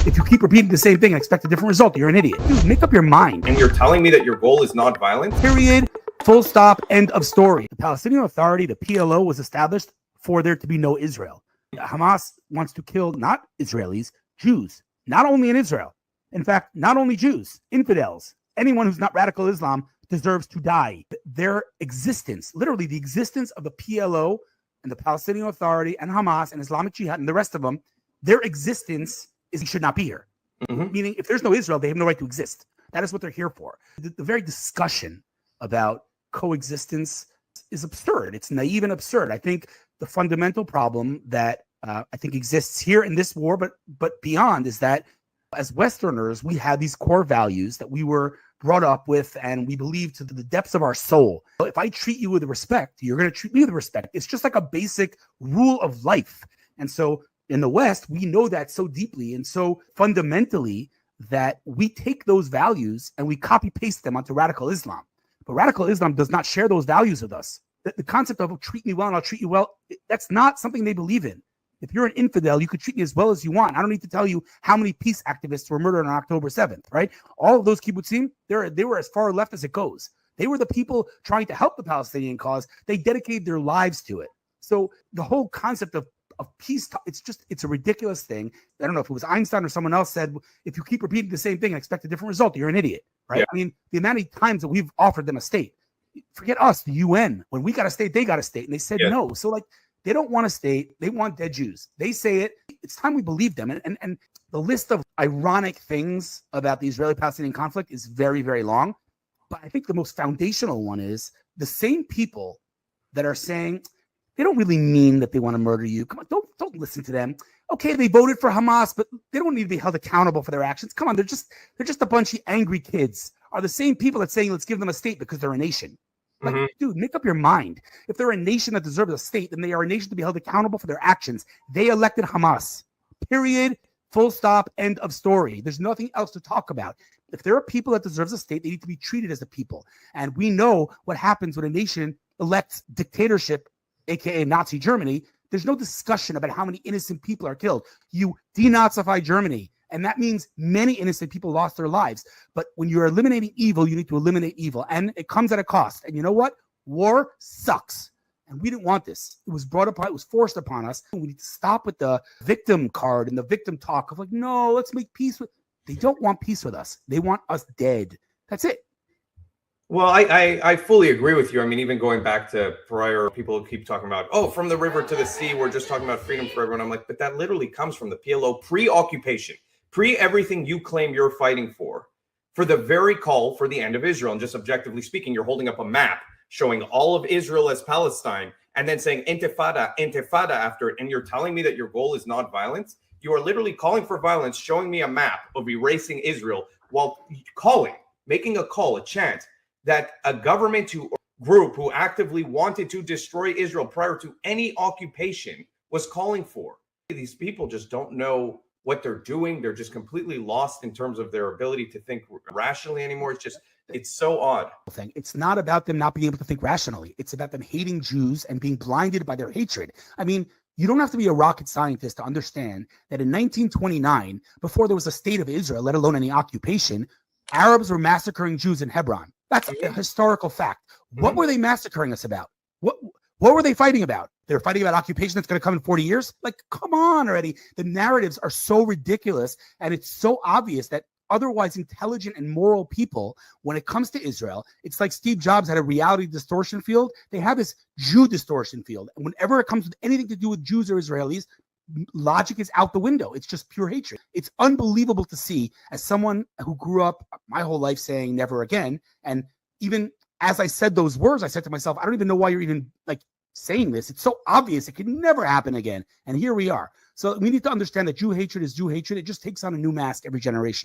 If you keep repeating the same thing and expect a different result, you're an idiot. Dude, make up your mind. And you're telling me that your goal is not violence? Period. Full stop. End of story. The Palestinian Authority, the PLO, was established for there to be no Israel. Hamas wants to kill not Israelis, Jews, not only in Israel. In fact, not only Jews, infidels, anyone who's not radical Islam deserves to die. Their existence, literally the existence of the PLO and the Palestinian Authority and Hamas and Islamic Jihad and the rest of them, their existence should not be here. Meaning, if there's no Israel, they have no right to exist. That is what they're here for. The very discussion about coexistence is absurd. It's naive and absurd. I think the fundamental problem that I think exists here in this war, but beyond, is that as Westerners, we have these core values that we were brought up with and we believe to the depths of our soul. If I treat you with respect, you're going to treat me with respect. It's just like a basic rule of life. And so in the West, we know that so deeply and so fundamentally that we take those values and we copy paste them onto radical Islam. But radical Islam does not share those values with us. The concept of treat me well and I'll treat you well, that's not something they believe in. If you're an infidel, you could treat me as well as you want. I don't need to tell you how many peace activists were murdered on October 7th, right? All of those kibbutzim, they were as far left as it goes. They were the people trying to help the Palestinian cause. They dedicated their lives to it. So the whole concept of peace, it's a ridiculous thing. I don't know if it was Einstein or someone else said, if you keep repeating the same thing and expect a different result, you're an idiot, right? Yeah. I mean, the amount of times that we've offered them a state, forget us, the UN, when we got a state, they got a state, and they said no. So like, they don't want a state. They want dead Jews. They say it. It's time we believe them. And the list of ironic things about the Israeli-Palestinian conflict is very, very long. But I think the most foundational one is the same people that are saying they don't really mean that they want to murder you. Come on, don't listen to them. Okay, they voted for Hamas, but they don't need to be held accountable for their actions. Come on, they're just a bunch of angry kids. Are the same people that saying let's give them a state because they're a nation. Like, dude, make up your mind. If they're a nation that deserves a state, then they are a nation to be held accountable for their actions. They elected Hamas. Period. Full stop. End of story. There's nothing else to talk about. If there are people that deserves a state, they need to be treated as a people. And we know what happens when a nation elects dictatorship, aka Nazi Germany. There's no discussion about how many innocent people are killed. You denazify Germany. And that means many innocent people lost their lives. But when you're eliminating evil, you need to eliminate evil. And it comes at a cost. And you know what? War sucks. And we didn't want this. It was brought upon, it was forced upon us. We need to stop with the victim card and the victim talk of like, no, let's make peace with. They don't want peace with us. They want us dead. That's it. Well, I fully agree with you. I mean, even going back to prior, people keep talking about, oh, from the river to the sea, we're just talking about freedom for everyone. I'm like, but that literally comes from the PLO pre-occupation. Everything you claim you're fighting for the very call for the end of Israel. And just objectively speaking, you're holding up a map showing all of Israel as Palestine and then saying intifada after it. And you're telling me that your goal is not violence. You are literally calling for violence, showing me a map of erasing Israel while making a call, a chant that a government group who actively wanted to destroy Israel prior to any occupation was calling for. These people just don't know what they're doing. They're just completely lost in terms of their ability to think rationally anymore. It's so odd. It's not about them not being able to think rationally. It's about them hating Jews and being blinded by their hatred. I mean, you don't have to be a rocket scientist to understand that in 1929, before there was a state of Israel, let alone any occupation, Arabs were massacring Jews in Hebron. That's a historical fact. What were they massacring us about? What were they fighting about? They were fighting about occupation that's going to come in 40 years? Like, come on already. The narratives are so ridiculous, and it's so obvious that otherwise intelligent and moral people, when it comes to Israel, it's like Steve Jobs had a reality distortion field. They have this Jew distortion field. And whenever it comes with anything to do with Jews or Israelis, logic is out the window. It's just pure hatred. It's unbelievable to see, as someone who grew up my whole life saying never again. And even as I said those words, I said to myself, I don't even know why you're even like saying this. It's so obvious. It could never happen again. And here we are. So we need to understand that Jew hatred is Jew hatred. It just takes on a new mask every generation.